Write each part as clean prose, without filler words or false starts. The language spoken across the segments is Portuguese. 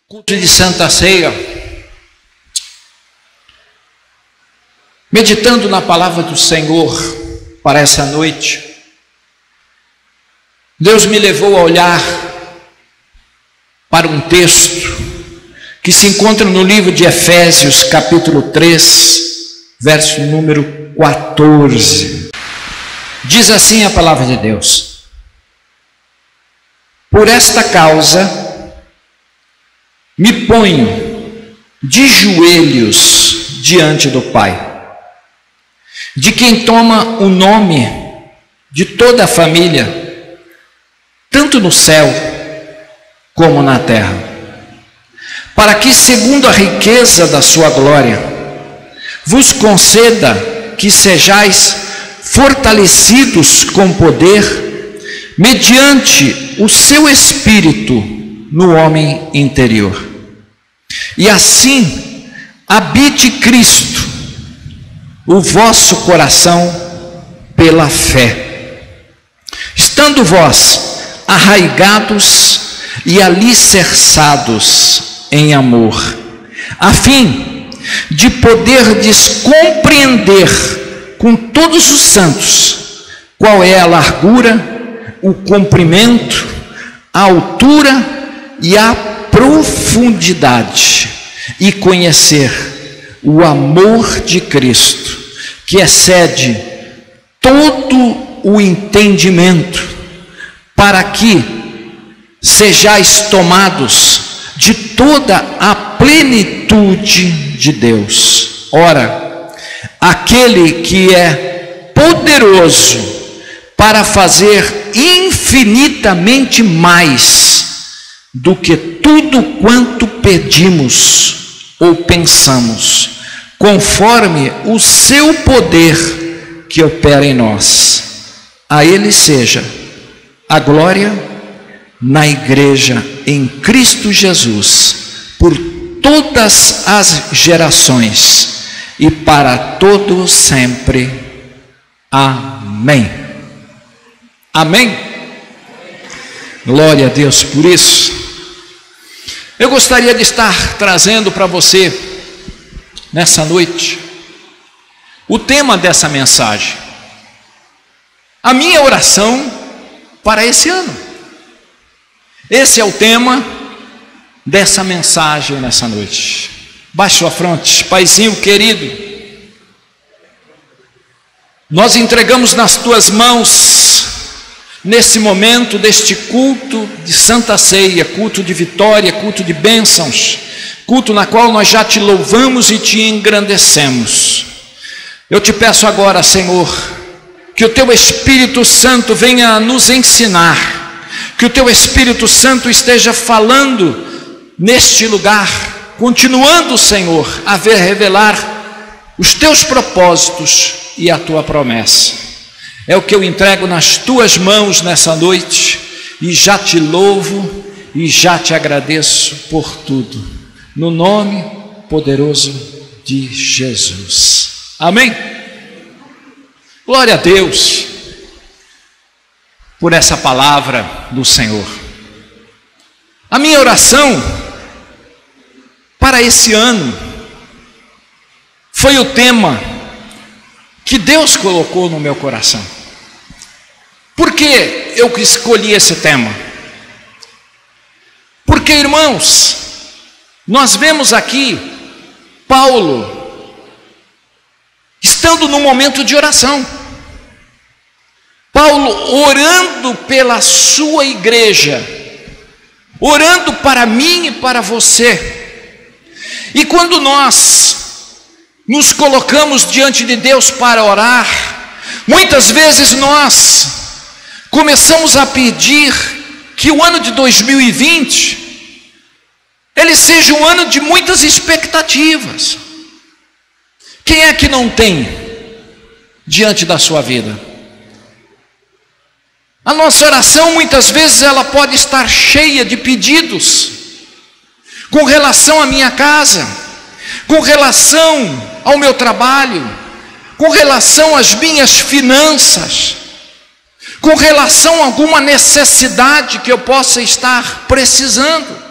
Culto de Santa Ceia, meditando na palavra do Senhor para essa noite, Deus me levou a olhar para um texto que se encontra no livro de Efésios, capítulo 3, verso número 14. Diz assim a palavra de Deus: por esta causa me ponho de joelhos diante do Pai, de quem toma o nome de toda a família, tanto no céu como na terra, para que, segundo a riqueza da sua glória, vos conceda que sejais fortalecidos com poder, mediante o seu Espírito no homem interior. E assim habite Cristo, o vosso coração, pela fé, estando vós arraigados e alicerçados em amor, a fim de poderdes compreender com todos os santos qual é a largura, o comprimento, a altura e a profundidade, e conhecer o amor de Cristo, que excede todo o entendimento, para que sejais tomados de toda a plenitude de Deus. Ora, aquele que é poderoso para fazer infinitamente mais do que tudo quanto pedimos ou pensamos, conforme o seu poder que opera em nós. A Ele seja a glória na igreja em Cristo Jesus, por todas as gerações e para todo sempre. Amém. Amém. Glória a Deus por isso. Eu gostaria de estar trazendo para você, nessa noite, o tema dessa mensagem, a minha oração para esse ano. Esse é o tema dessa mensagem nessa noite. Baixe sua fronte. Paizinho querido, nós entregamos nas tuas mãos, nesse momento deste culto de Santa Ceia, culto de vitória, culto de bênçãos, culto na qual nós já te louvamos e te engrandecemos. Eu te peço agora, Senhor, que o teu Espírito Santo venha nos ensinar, que o teu Espírito Santo esteja falando neste lugar, continuando, Senhor, a revelar os teus propósitos e a tua promessa. É o que eu entrego nas tuas mãos nessa noite, e já te louvo e já te agradeço por tudo, no nome poderoso de Jesus. Amém? Glória a Deus por essa palavra do Senhor. A minha oração para esse ano foi o tema que Deus colocou no meu coração. Por que eu escolhi esse tema? Porque, irmãos, nós vemos aqui Paulo estando num momento de oração. Paulo orando pela sua igreja, orando para mim e para você. E quando nós nos colocamos diante de Deus para orar, muitas vezes nós começamos a pedir que o ano de 2020 ele seja um ano de muitas expectativas. Quem é que não tem diante da sua vida? A nossa oração muitas vezes ela pode estar cheia de pedidos com relação à minha casa, com relação ao meu trabalho, com relação às minhas finanças, com relação a alguma necessidade que eu possa estar precisando.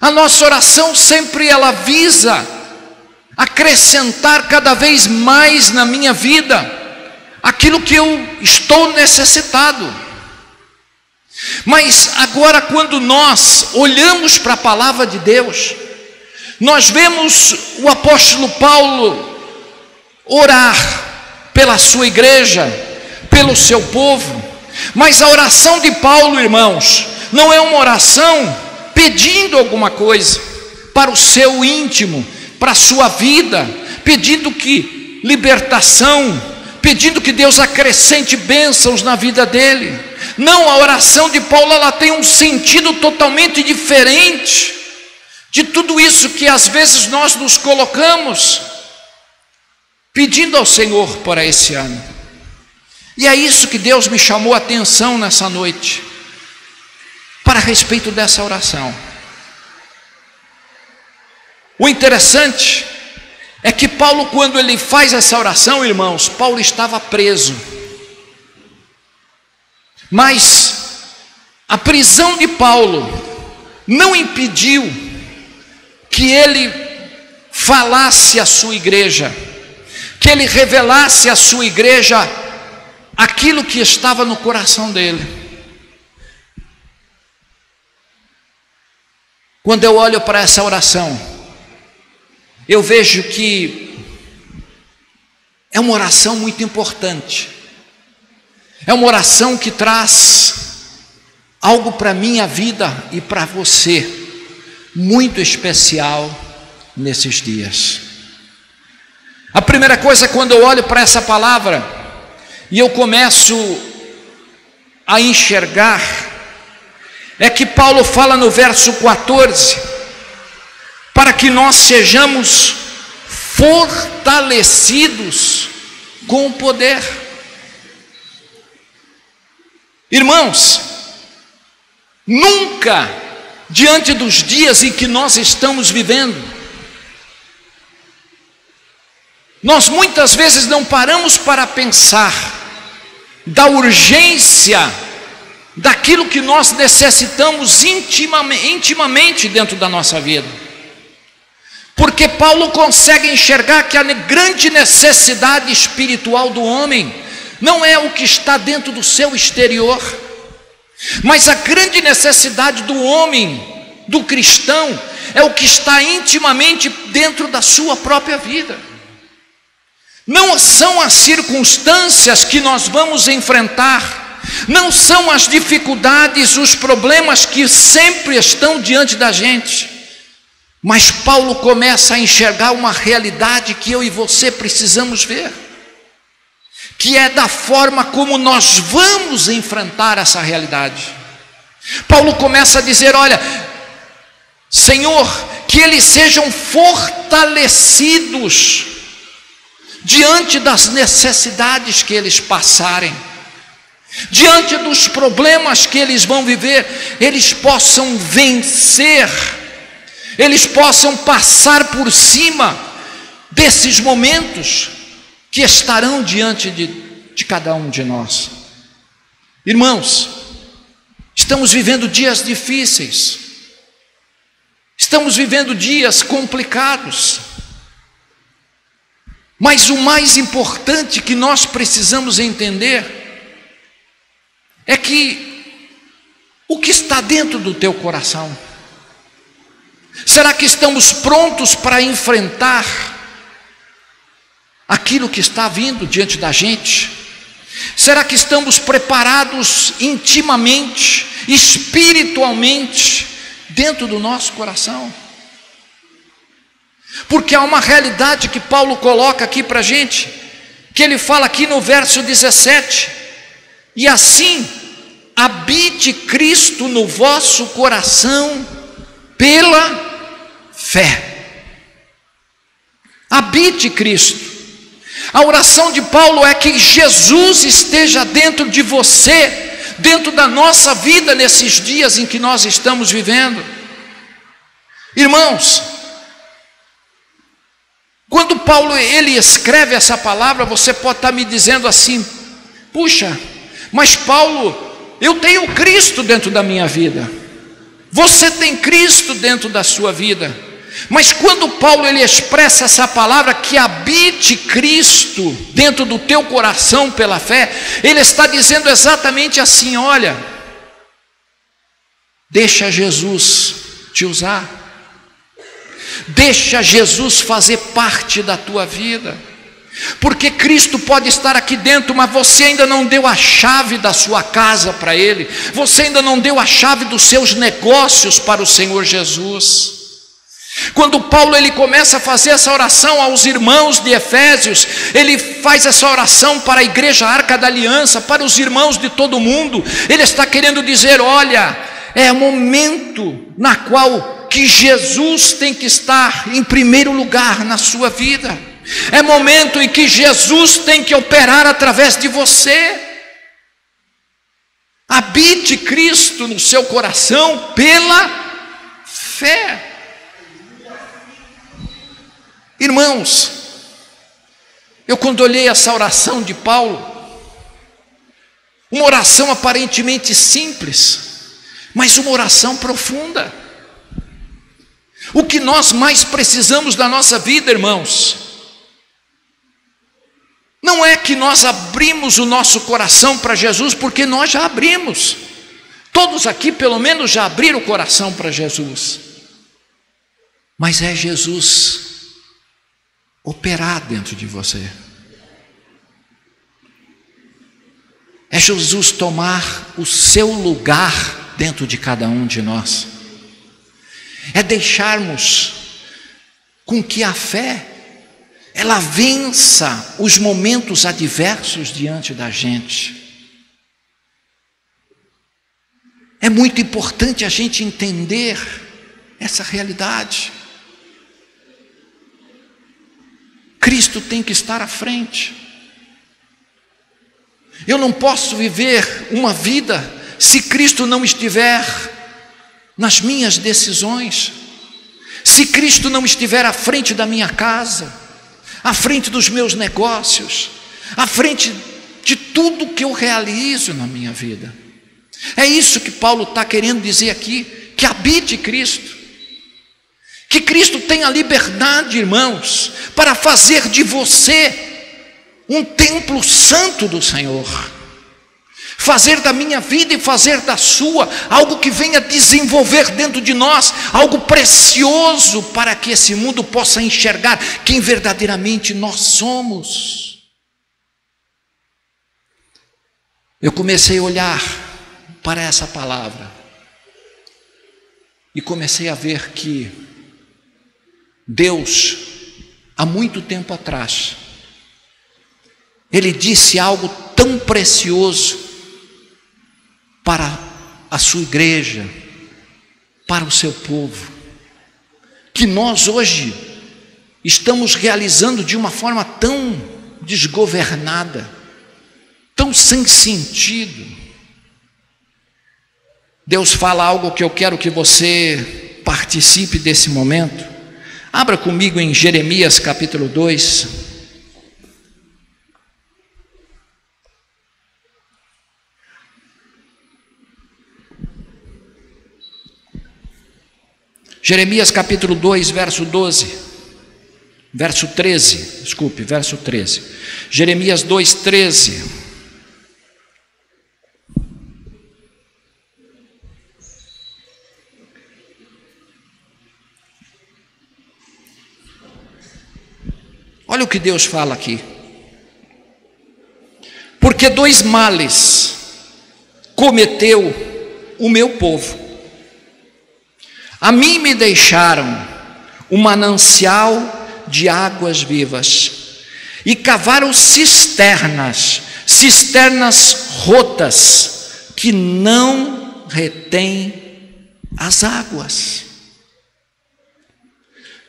A nossa oração sempre ela visa acrescentar cada vez mais na minha vida aquilo que eu estou necessitado. Mas agora, quando nós olhamos para a palavra de Deus, nós vemos o apóstolo Paulo orar pela sua igreja, pelo seu povo. Mas a oração de Paulo, irmãos, não é uma oração pedindo alguma coisa para o seu íntimo, para a sua vida, pedindo que libertação, pedindo que Deus acrescente bênçãos na vida dele. Não, a oração de Paulo ela tem um sentido totalmente diferente de tudo isso que às vezes nós nos colocamos pedindo ao Senhor para esse ano. E é isso que Deus me chamou a atenção nessa noite, para respeito dessa oração. O interessante é que Paulo, quando ele faz essa oração, irmãos, Paulo estava preso. Mas a prisão de Paulo não impediu que ele falasse à sua igreja, que ele revelasse à sua igreja aquilo que estava no coração dele. Quando eu olho para essa oração, eu vejo que é uma oração muito importante. É uma oração que traz algo para a minha vida e para você, muito especial nesses dias. A primeira coisa, quando eu olho para essa palavra e eu começo a enxergar, é que Paulo fala no verso 14, para que nós sejamos fortalecidos com o poder. Irmãos, nunca, diante dos dias em que nós estamos vivendo, nós muitas vezes não paramos para pensar da urgência daquilo que nós necessitamos intimamente dentro da nossa vida. Porque Paulo consegue enxergar que a grande necessidade espiritual do homem não é o que está dentro do seu exterior, mas a grande necessidade do homem, do cristão, é o que está intimamente dentro da sua própria vida. Não são as circunstâncias que nós vamos enfrentar, não são as dificuldades, os problemas que sempre estão diante da gente, mas Paulo começa a enxergar uma realidade que eu e você precisamos ver, que é da forma como nós vamos enfrentar essa realidade. Paulo começa a dizer: olha, Senhor, que eles sejam fortalecidos diante das necessidades que eles passarem, diante dos problemas que eles vão viver, eles possam vencer, eles possam passar por cima desses momentos que estarão diante de cada um de nós. Irmãos, estamos vivendo dias difíceis, estamos vivendo dias complicados, mas o mais importante que nós precisamos entender é que o que está dentro do teu coração, será que estamos prontos para enfrentar aquilo que está vindo diante da gente? Será que estamos preparados intimamente, espiritualmente, dentro do nosso coração? Porque há uma realidade que Paulo coloca aqui para a gente, que ele fala aqui no verso 17: e assim habite Cristo no vosso coração pela fé. Habite Cristo. A oração de Paulo é que Jesus esteja dentro de você, dentro da nossa vida nesses dias em que nós estamos vivendo. Irmãos, quando Paulo ele escreve essa palavra, você pode estar me dizendo assim: puxa, mas Paulo, eu tenho Cristo dentro da minha vida. Você tem Cristo dentro da sua vida. Mas quando Paulo ele expressa essa palavra, que habite Cristo dentro do teu coração pela fé, ele está dizendo exatamente assim: olha, deixa Jesus te usar, deixa Jesus fazer parte da tua vida, porque Cristo pode estar aqui dentro, mas você ainda não deu a chave da sua casa para Ele, você ainda não deu a chave dos seus negócios para o Senhor Jesus. Quando Paulo ele começa a fazer essa oração aos irmãos de Efésios, ele faz essa oração para a igreja Arca da Aliança, para os irmãos de todo o mundo. Ele está querendo dizer: olha, é o momento na qual que Jesus tem que estar em primeiro lugar na sua vida. É momento em que Jesus tem que operar através de você. Habite Cristo no seu coração pela fé. Irmãos, eu quando olhei essa oração de Paulo, uma oração aparentemente simples, mas uma oração profunda. O que nós mais precisamos da nossa vida, irmãos, não é que nós abrimos o nosso coração para Jesus, porque nós já abrimos. Todos aqui pelo menos já abriram o coração para Jesus. Mas é Jesus operar dentro de você. É Jesus tomar o seu lugar dentro de cada um de nós. É deixarmos com que a fé ela vença os momentos adversos diante da gente. É muito importante a gente entender essa realidade. Cristo tem que estar à frente. Eu não posso viver uma vida se Cristo não estiver nas minhas decisões, se Cristo não estiver à frente da minha casa, à frente dos meus negócios, à frente de tudo que eu realizo na minha vida. É isso que Paulo está querendo dizer aqui, que habite Cristo, que Cristo tenha liberdade, irmãos, para fazer de você um templo santo do Senhor, fazer da minha vida e fazer da sua algo que venha desenvolver dentro de nós algo precioso, para que esse mundo possa enxergar quem verdadeiramente nós somos. Eu comecei a olhar para essa palavra e comecei a ver que Deus, há muito tempo atrás, Ele disse algo tão precioso para a sua igreja, para o seu povo, que nós hoje estamos realizando de uma forma tão desgovernada, tão sem sentido. Deus fala algo que eu quero que você participe desse momento. Abra comigo em Jeremias capítulo 2. Jeremias capítulo 2, verso 12. Verso 13, desculpe, verso 13. Jeremias 2, 13. Olha o que Deus fala aqui. Porque dois males cometeu o meu povo. A mim me deixaram um manancial de águas vivas e cavaram cisternas rotas que não retêm as águas.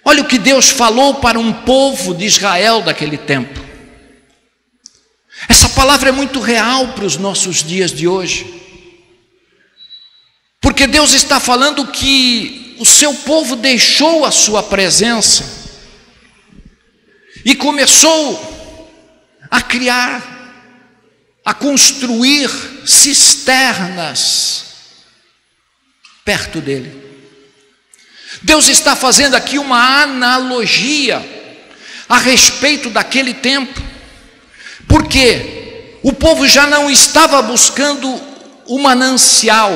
Olha o que Deus falou para um povo de Israel daquele tempo. Essa palavra é muito real para os nossos dias de hoje. Porque Deus está falando que o seu povo deixou a sua presença e começou a criar, a construir cisternas perto dele. Deus está fazendo aqui uma analogia a respeito daquele tempo, porque o povo já não estava buscando o manancial,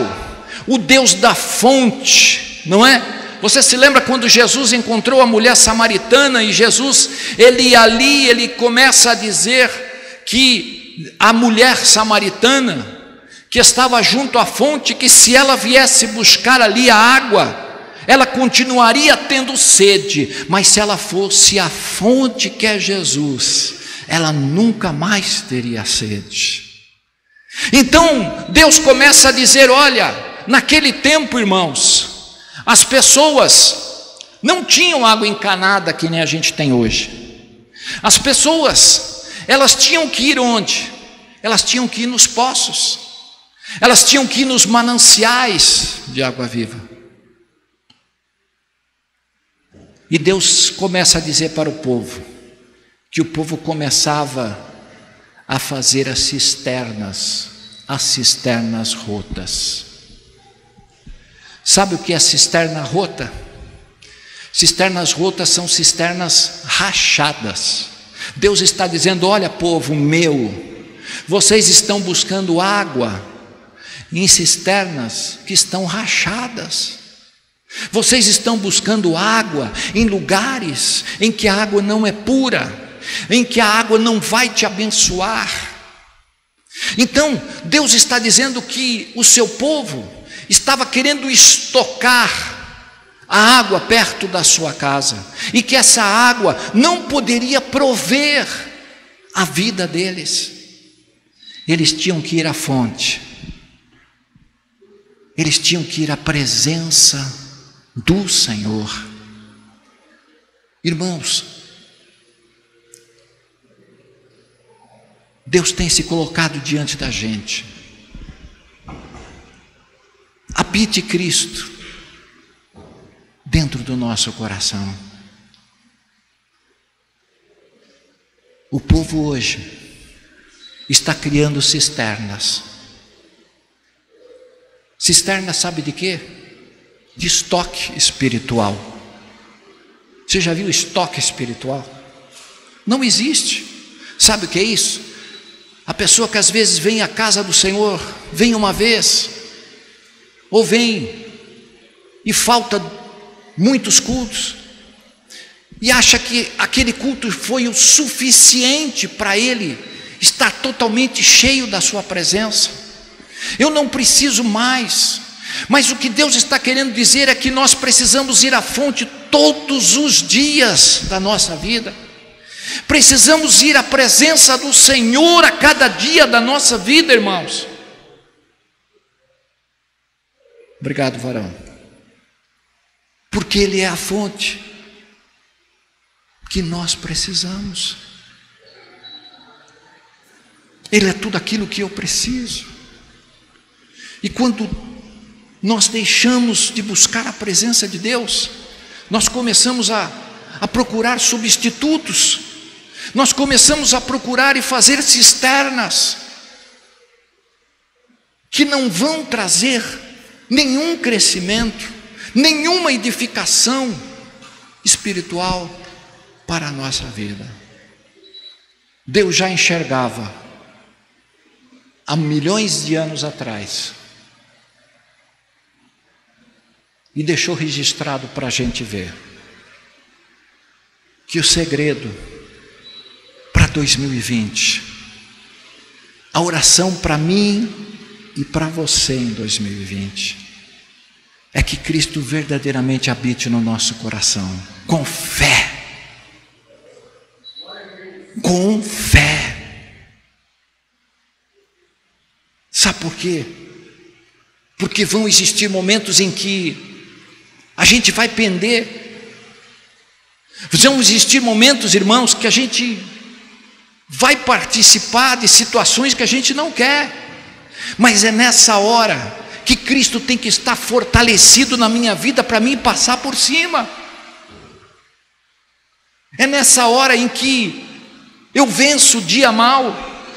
o Deus da fonte, não é? Você se lembra quando Jesus encontrou a mulher samaritana, e Jesus, ele começa a dizer que a mulher samaritana, que estava junto à fonte, que se ela viesse buscar ali a água, ela continuaria tendo sede, mas se ela fosse à fonte que é Jesus, ela nunca mais teria sede. Então Deus começa a dizer: olha, naquele tempo, irmãos, as pessoas não tinham água encanada que nem a gente tem hoje. As pessoas, elas tinham que ir onde? Elas tinham que ir nos poços, elas tinham que ir nos mananciais de água viva. E Deus começa a dizer para o povo, que o povo começava a fazer as cisternas rotas. Sabe o que é cisterna rota? Cisternas rotas são cisternas rachadas. Deus está dizendo: olha, povo meu, vocês estão buscando água em cisternas que estão rachadas. Vocês estão buscando água em lugares em que a água não é pura, em que a água não vai te abençoar. Então Deus está dizendo que o seu povo estava querendo estocar a água perto da sua casa, e que essa água não poderia prover a vida deles. Eles tinham que ir à fonte, eles tinham que ir à presença do Senhor. Irmãos, Deus tem se colocado diante da gente. Habite Cristo dentro do nosso coração. O povo hoje está criando cisternas. Cisterna sabe de quê? De estoque espiritual. Você já viu estoque espiritual? Não existe. Sabe o que é isso? A pessoa que às vezes vem à casa do Senhor, vem uma vez, ou vem e falta muitos cultos, e acha que aquele culto foi o suficiente para ele estar totalmente cheio da sua presença. Eu não preciso mais. Mas o que Deus está querendo dizer é que nós precisamos ir à fonte todos os dias da nossa vida. Precisamos ir à presença do Senhor a cada dia da nossa vida, irmãos. Obrigado, varão. Porque Ele é a fonte que nós precisamos. Ele é tudo aquilo que eu preciso. E quando nós deixamos de buscar a presença de Deus, nós começamos a procurar substitutos, nós começamos a procurar e fazer cisternas que não vão trazer nenhum crescimento, nenhuma edificação espiritual para a nossa vida. Deus já enxergava há milhões de anos atrás, e deixou registrado para a gente ver, que o segredo para 2020, a oração para mim e para você em 2020, é que Cristo verdadeiramente habite no nosso coração, com fé. Com fé. Sabe por quê? Porque vão existir momentos em que a gente vai pender. Vão existir momentos, irmãos, que a gente vai participar de situações que a gente não quer. Mas é nessa hora que Cristo tem que estar fortalecido na minha vida para mim passar por cima. É nessa hora em que eu venço o dia mau,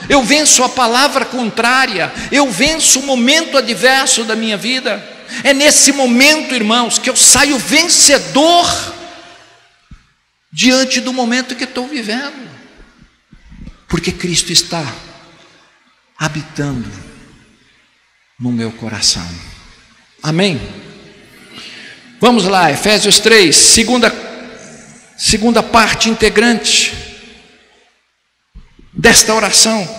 eu venço a palavra contrária, eu venço o momento adverso da minha vida. É nesse momento, irmãos, que eu saio vencedor diante do momento que estou vivendo, porque Cristo está habitando no meu coração. Amém? Vamos lá, Efésios 3, segunda parte integrante desta oração.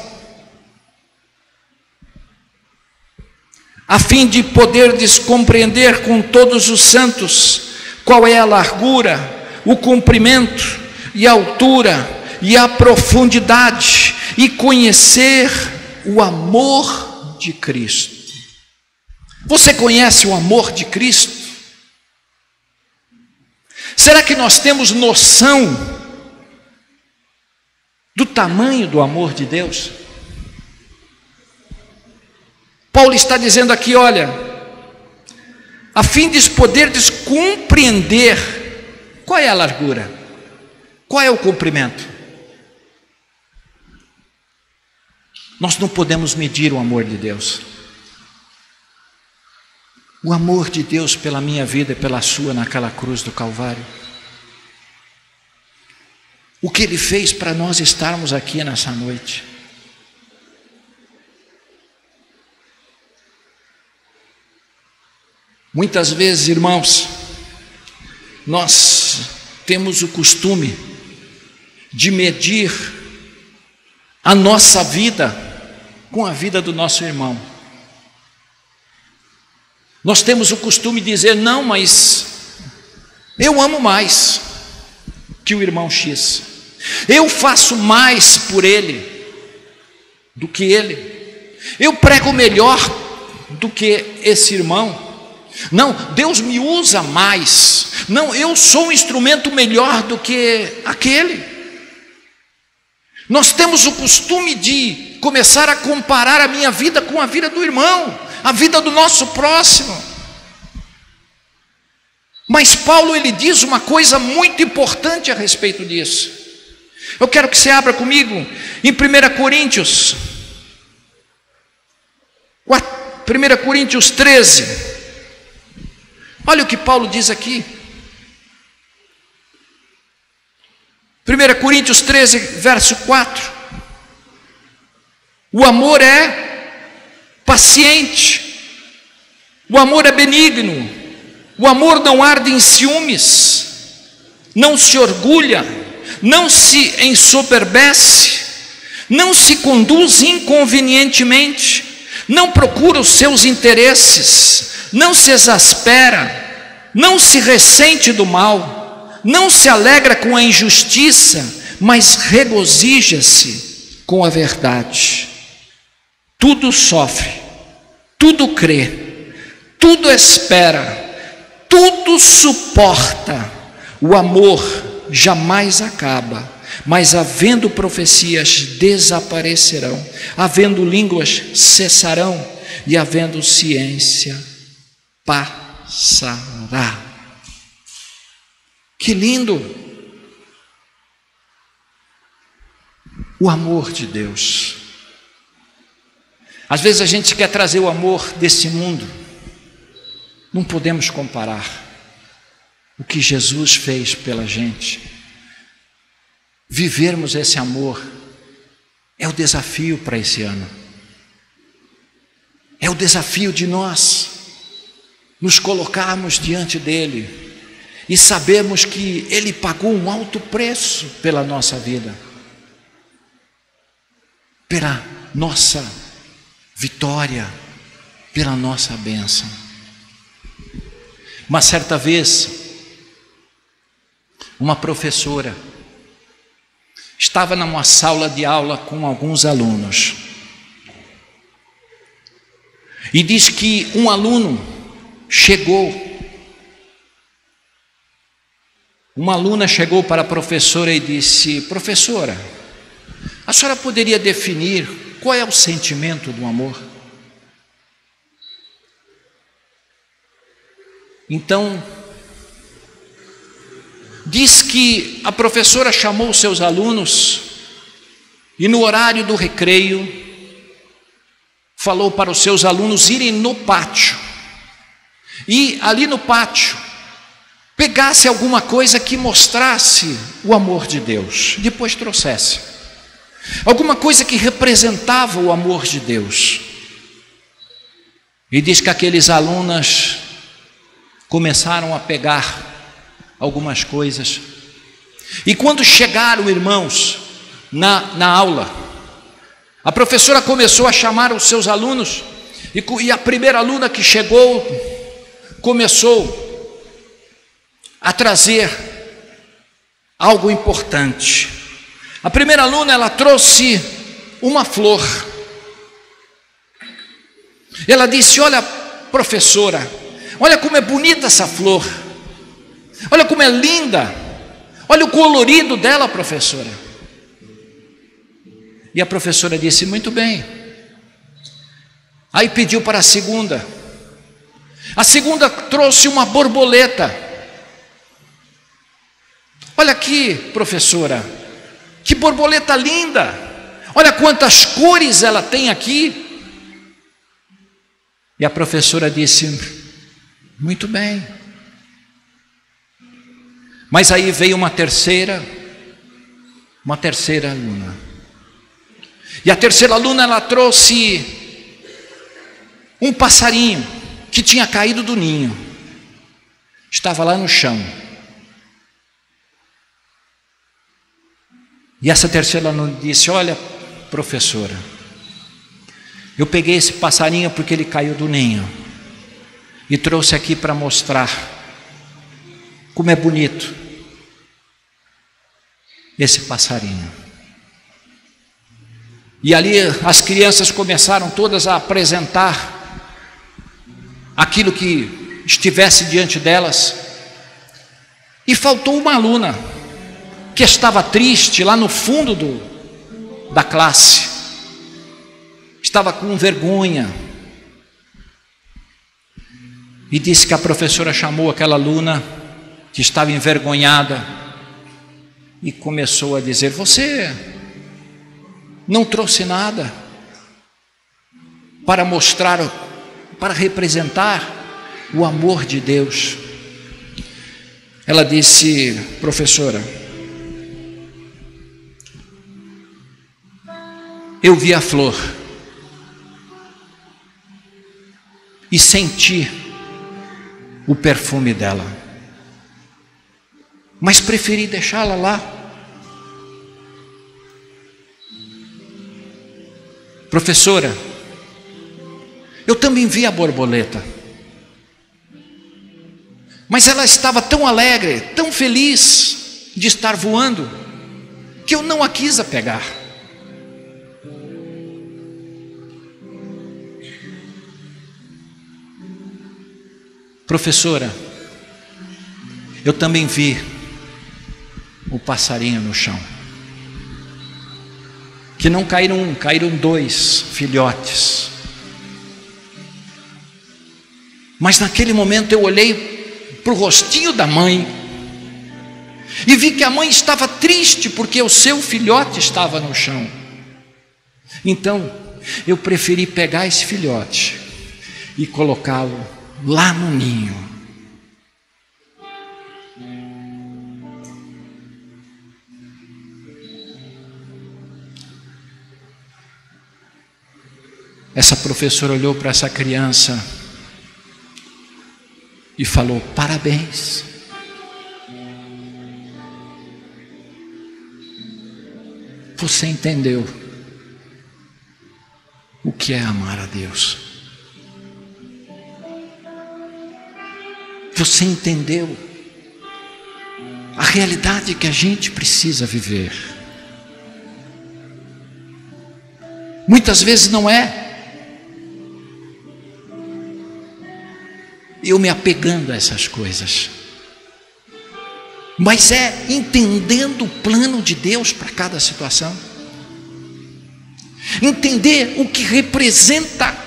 A fim de poderdes compreender com todos os santos qual é a largura, o comprimento e a altura e a profundidade, e conhecer o amor de Cristo. Você conhece o amor de Cristo? Será que nós temos noção do tamanho do amor de Deus? Paulo está dizendo aqui, olha, a fim de poderdes compreender qual é a largura, qual é o comprimento. Nós não podemos medir o amor de Deus. O amor de Deus pela minha vida e pela sua naquela cruz do Calvário. O que Ele fez para nós estarmos aqui nessa noite. Muitas vezes, irmãos, nós temos o costume de medir a nossa vida com a vida do nosso irmão. Nós temos o costume de dizer, não, mas eu amo mais que o irmão X. Eu faço mais por ele do que ele. Eu prego melhor do que esse irmão. Não, Deus me usa mais. Não, eu sou um instrumento melhor do que aquele. Nós temos o costume de começar a comparar a minha vida com a vida do irmão, a vida do nosso próximo. Mas Paulo, ele diz uma coisa muito importante a respeito disso. Eu quero que você abra comigo em 1 Coríntios 13. Olha o que Paulo diz aqui. 1 Coríntios 13, verso 4. O amor é paciente, o amor é benigno, o amor não arde em ciúmes, não se orgulha, não se ensoberbece, não se conduz inconvenientemente, não procura os seus interesses, não se exaspera, não se ressente do mal, não se alegra com a injustiça, mas regozija-se com a verdade. Tudo sofre, tudo crê, tudo espera, tudo suporta. O amor jamais acaba, mas havendo profecias desaparecerão, havendo línguas cessarão, e havendo ciência passará. Que lindo! O amor de Deus. Às vezes a gente quer trazer o amor desse mundo. Não podemos comparar o que Jesus fez pela gente. Vivermos esse amor é o desafio para esse ano. É o desafio de nós nos colocarmos diante dele e sabermos que ele pagou um alto preço pela nossa vida, pela nossa vitória, pela nossa bênção. Uma certa vez, uma professora estava numa sala de aula com alguns alunos e diz que um aluno uma aluna chegou para a professora e disse: professora, a senhora poderia definir qual é o sentimento do amor? Então, diz que a professora chamou seus alunos e no horário do recreio falou para os seus alunos irem no pátio e ali no pátio pegasse alguma coisa que mostrasse o amor de Deus, depois trouxesse alguma coisa que representava o amor de Deus. E diz que aqueles alunos começaram a pegar algumas coisas, e quando chegaram, irmãos, na aula, a professora começou a chamar os seus alunos, e a primeira aluna que chegou começou a trazer algo importante. A primeira aluna, ela trouxe uma flor. Ela disse: olha, professora, olha como é bonita essa flor, olha como é linda, olha o colorido dela, professora. E a professora disse: muito bem. Aí pediu para a segunda trouxe uma borboleta. Olha aqui, professora, que borboleta linda, olha quantas cores ela tem aqui. E a professora disse: muito bem. Mas aí veio uma terceira aluna. E a terceira aluna, ela trouxe um passarinho que tinha caído do ninho, estava lá no chão. E essa terceira aluna disse: olha, professora, eu peguei esse passarinho porque ele caiu do ninho e trouxe aqui para mostrar como é bonito esse passarinho. E ali as crianças começaram todas a apresentar aquilo que estivesse diante delas, e faltou uma aluna que estava triste lá no fundo da classe, estava com vergonha, e disse que a professora chamou aquela aluna que estava envergonhada e começou a dizer: você não trouxe nada para mostrar, para representar o amor de Deus. Ela disse: professora, eu vi a flor e senti o perfume dela, mas preferi deixá-la lá. Professora, eu também vi a borboleta, mas ela estava tão alegre, tão feliz de estar voando, que eu não a quis pegar. Professora, eu também vi o passarinho no chão, que não caíram um, caíram 2 filhotes. Mas naquele momento eu olhei para o rostinho da mãe e vi que a mãe estava triste porque o seu filhote estava no chão. Então eu preferi pegar esse filhote e colocá-lo lá no ninho. Essa professora olhou para essa criança e falou: parabéns. Você entendeu o que é amar a Deus. Você entendeu a realidade que a gente precisa viver. Muitas vezes não é eu me apegando a essas coisas, mas é entendendo o plano de Deus para cada situação, entender o que representa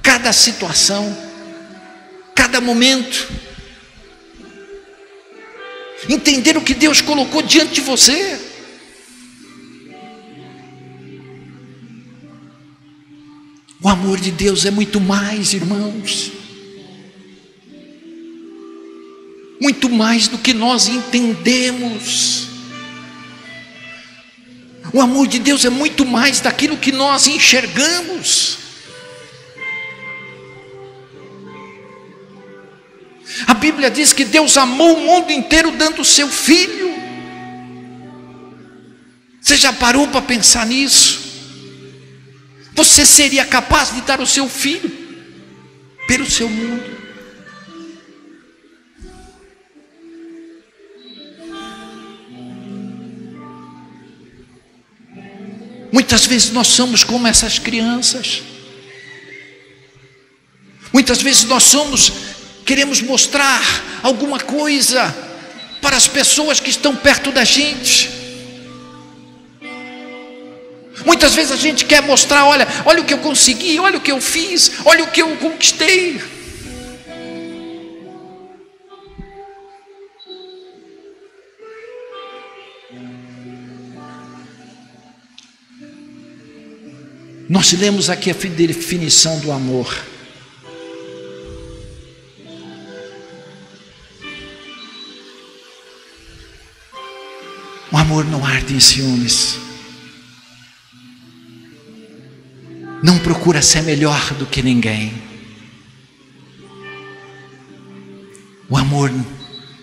cada situação, cada momento, entender o que Deus colocou diante de você. O amor de Deus é muito mais, irmãos. muito mais do que nós entendemos. O amor de Deus é muito mais daquilo que nós enxergamos. A Bíblia diz que Deus amou o mundo inteiro dando o seu Filho. Você já parou para pensar nisso? Você seria capaz de dar o seu Filho pelo seu mundo? Muitas vezes nós somos como essas crianças. Muitas vezes queremos mostrar alguma coisa para as pessoas que estão perto da gente. Muitas vezes a gente quer mostrar, olha o que eu consegui, olha o que eu fiz, olha o que eu conquistei. Nós lemos aqui a definição do amor. O amor não arde em ciúmes. Não procura ser melhor do que ninguém. O amor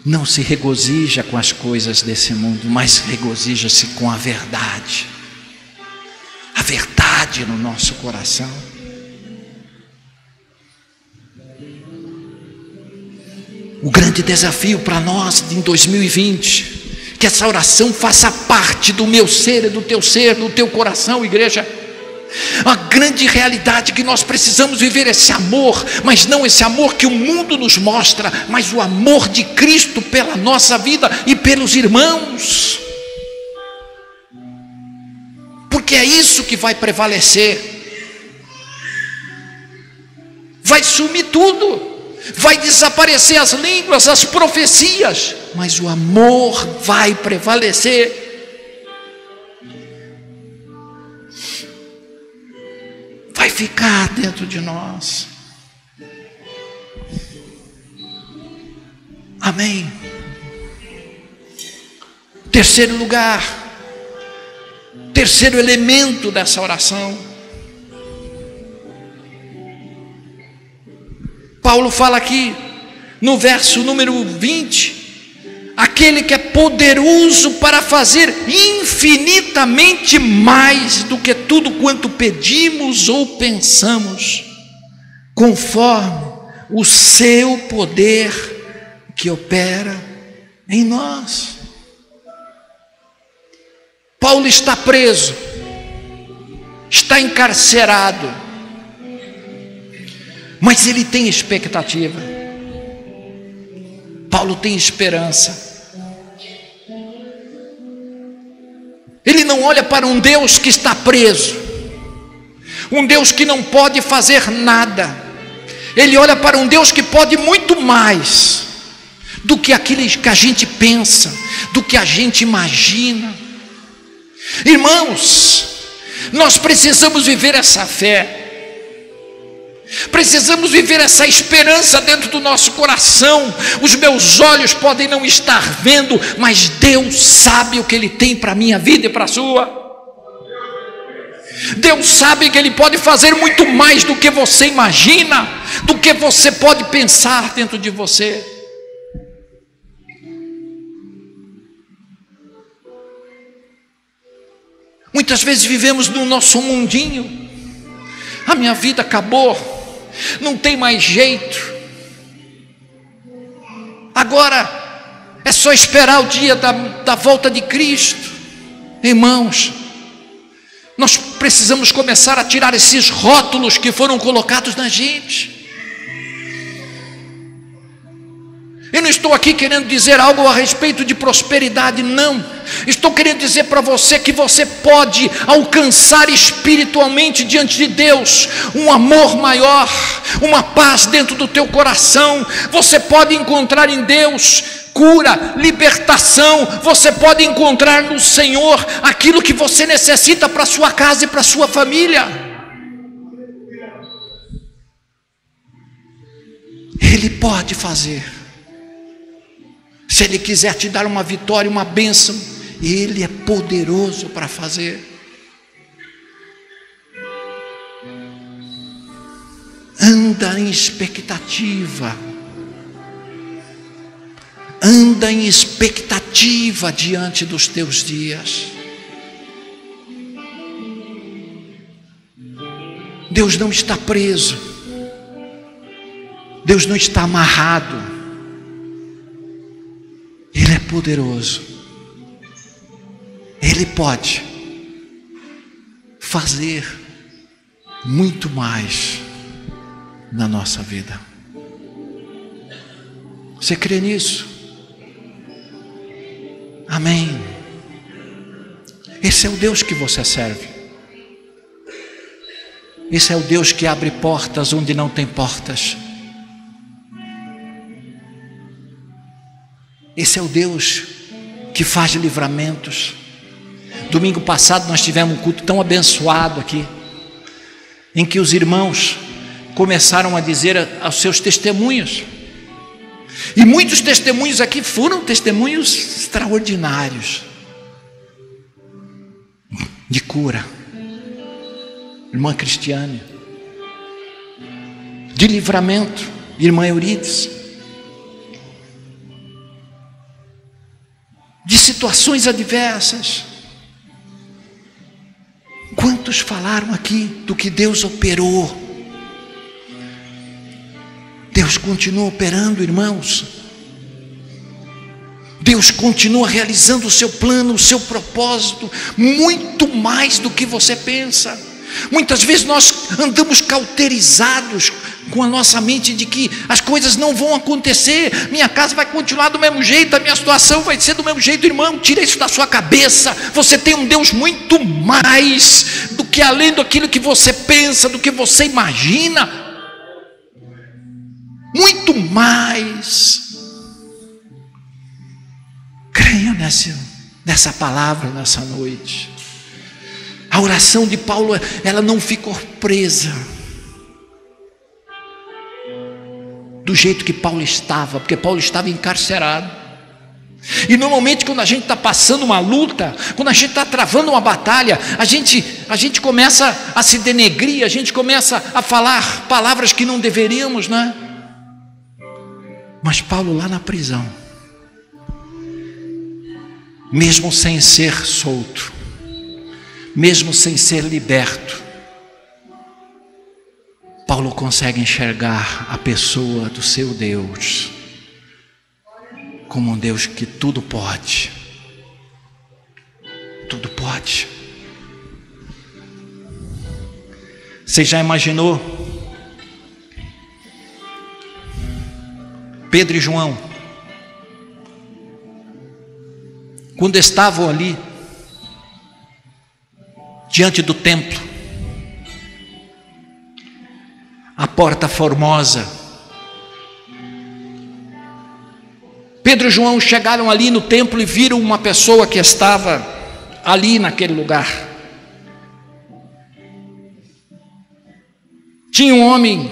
não se regozija com as coisas desse mundo, mas regozija-se com a verdade. A verdade no nosso coração. O grande desafio para nós em 2020, que essa oração faça parte do meu ser e do teu coração, igreja. A grande realidade que nós precisamos viver esse amor, mas não esse amor que o mundo nos mostra, mas o amor de Cristo pela nossa vida e pelos irmãos. Porque é isso que vai prevalecer. Vai sumir tudo, vai desaparecer as línguas, as profecias, mas o amor vai prevalecer. Vai ficar dentro de nós. Amém. Terceiro lugar, terceiro elemento dessa oração. Paulo fala aqui no verso número 20, aquele que é poderoso para fazer infinitamente mais do que tudo quanto pedimos ou pensamos, conforme o seu poder que opera em nós. Paulo está preso, está encarcerado, mas ele tem expectativa. Paulo tem esperança. Ele não olha para um Deus que está preso, um Deus que não pode fazer nada. Ele olha para um Deus que pode muito mais do que aquilo que a gente pensa, do que a gente imagina. Irmãos, nós precisamos viver essa fé. Precisamos viver essa esperança dentro do nosso coração. Os meus olhos podem não estar vendo, mas Deus sabe o que Ele tem para a minha vida e para a sua. Deus sabe que Ele pode fazer muito mais do que você imagina, do que você pode pensar dentro de você. Muitas vezes vivemos no nosso mundinho. A minha vida acabou, não tem mais jeito. Agora é só esperar o dia da volta de Cristo. Irmãos, nós precisamos começar a tirar esses rótulos que foram colocados na gente. Eu não estou aqui querendo dizer algo a respeito de prosperidade, não. Estou querendo dizer para você que você pode alcançar espiritualmente diante de Deus um amor maior, uma paz dentro do teu coração. Você pode encontrar em Deus cura, libertação. Você pode encontrar no Senhor aquilo que você necessita para a sua casa e para a sua família. Ele pode fazer. Se Ele quiser te dar uma vitória, uma bênção, Ele é poderoso para fazer. Anda em expectativa. Anda em expectativa diante dos teus dias. Deus não está preso. Deus não está amarrado. Ele é poderoso. Ele pode fazer muito mais na nossa vida. Você crê nisso? Amém. Esse é o Deus que você serve. Esse é o Deus que abre portas onde não tem portas. Esse é o Deus que faz livramentos. Domingo passado nós tivemos um culto tão abençoado aqui, em que os irmãos começaram a dizer aos seus testemunhos. E muitos testemunhos aqui foram testemunhos extraordinários de cura. Irmã Cristiane, de livramento, irmã Eurides, de situações adversas. Quantos falaram aqui do que Deus operou? Deus continua operando, irmãos. Deus continua realizando o seu plano, o seu propósito, muito mais do que você pensa. Muitas vezes nós andamos cauterizados com a nossa mente de que as coisas não vão acontecer, minha casa vai continuar do mesmo jeito, a minha situação vai ser do mesmo jeito. Irmão, tira isso da sua cabeça. Você tem um Deus muito mais do que além daquilo que você pensa, do que você imagina. Muito mais. Creia nessa palavra nessa noite. A oração de Paulo, ela não ficou presa do jeito que Paulo estava, porque Paulo estava encarcerado. E normalmente quando a gente está passando uma luta, quando a gente está travando uma batalha, a gente começa a se denegrir, a gente começa a falar palavras que não deveríamos, né? Mas Paulo lá na prisão, mesmo sem ser solto, mesmo sem ser liberto, Paulo consegue enxergar a pessoa do seu Deus como um Deus que tudo pode. Tudo pode. Você já imaginou Pedro e João, quando estavam ali diante do templo, a porta formosa, Pedro e João chegaram ali no templo e viram uma pessoa que estava ali naquele lugar. Tinha um homem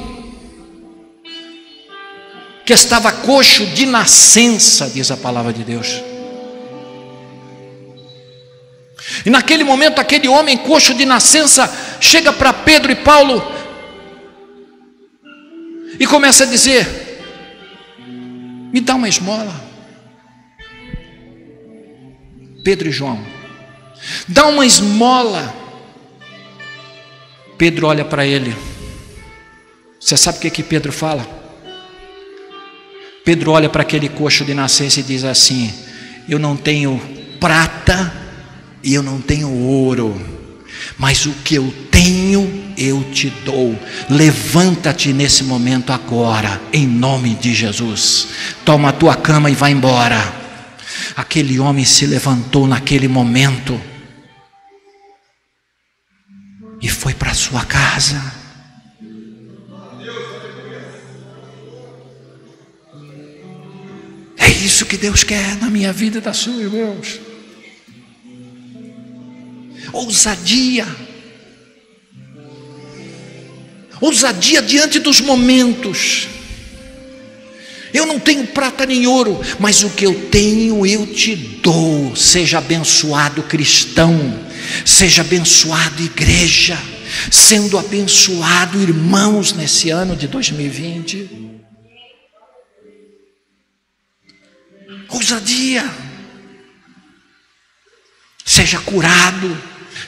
que estava coxo de nascença, diz a palavra de Deus. E naquele momento, aquele homem coxo de nascença chega para Pedro e Paulo e começa a dizer: me dá uma esmola. Pedro e João, dá uma esmola. Pedro olha para ele. Você sabe o que Pedro fala? Pedro olha para aquele coxo de nascença e diz assim: eu não tenho prata e eu não tenho ouro, mas o que eu tenho eu te dou. Levanta-te nesse momento agora, em nome de Jesus. Toma a tua cama e vai embora. Aquele homem se levantou naquele momento e foi para sua casa. É isso que Deus quer na minha vida e da sua, irmãos. Ousadia. Ousadia diante dos momentos. Eu não tenho prata nem ouro, mas o que eu tenho eu te dou. Seja abençoado, cristão. Seja abençoado, igreja. Sendo abençoado, irmãos, nesse ano de 2020. Ousadia. Seja curado,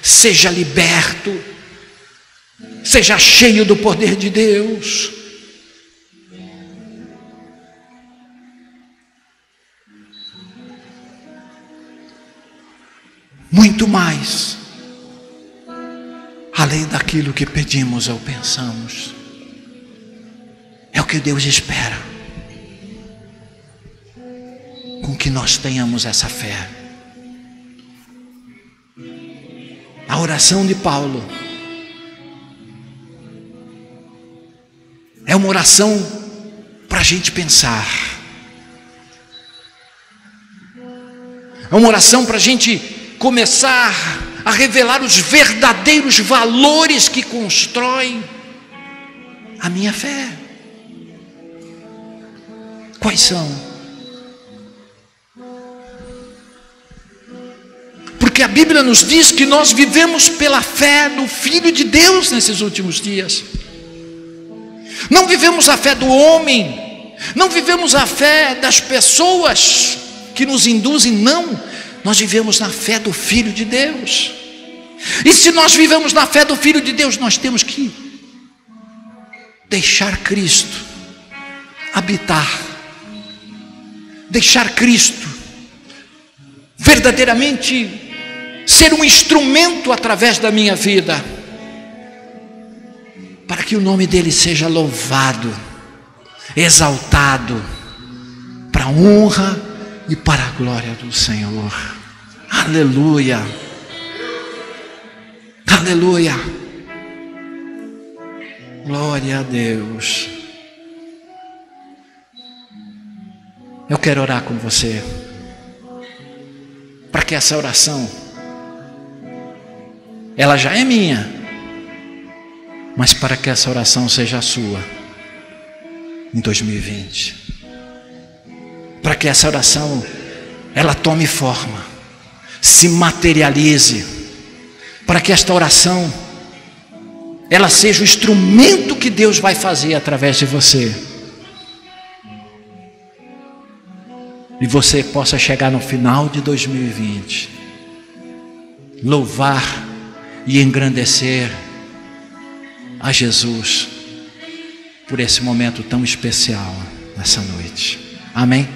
seja liberto, seja cheio do poder de Deus. Muito mais, além daquilo que pedimos ou pensamos, é o que Deus espera, com que nós tenhamos essa fé. A oração de Paulo é uma oração para a gente pensar, é uma oração para a gente começar a revelar os verdadeiros valores que constroem a minha fé. Quais são? Porque a Bíblia nos diz que nós vivemos pela fé do Filho de Deus nesses últimos dias. Não vivemos a fé do homem, não vivemos a fé das pessoas que nos induzem, não. Nós vivemos na fé do Filho de Deus. E se nós vivemos na fé do Filho de Deus, nós temos que deixar Cristo habitar, deixar Cristo verdadeiramente ser um instrumento através da minha vida, para que o nome dele seja louvado, exaltado, para a honra e para a glória do Senhor. Aleluia, aleluia, glória a Deus. Eu quero orar com você, para que essa oração, ela já é minha, mas para que essa oração seja a sua em 2020, para que essa oração ela tome forma, se materialize, para que esta oração ela seja o instrumento que Deus vai fazer através de você, e você possa chegar no final de 2020 louvar e engrandecer a Jesus por esse momento tão especial nessa noite. Amém?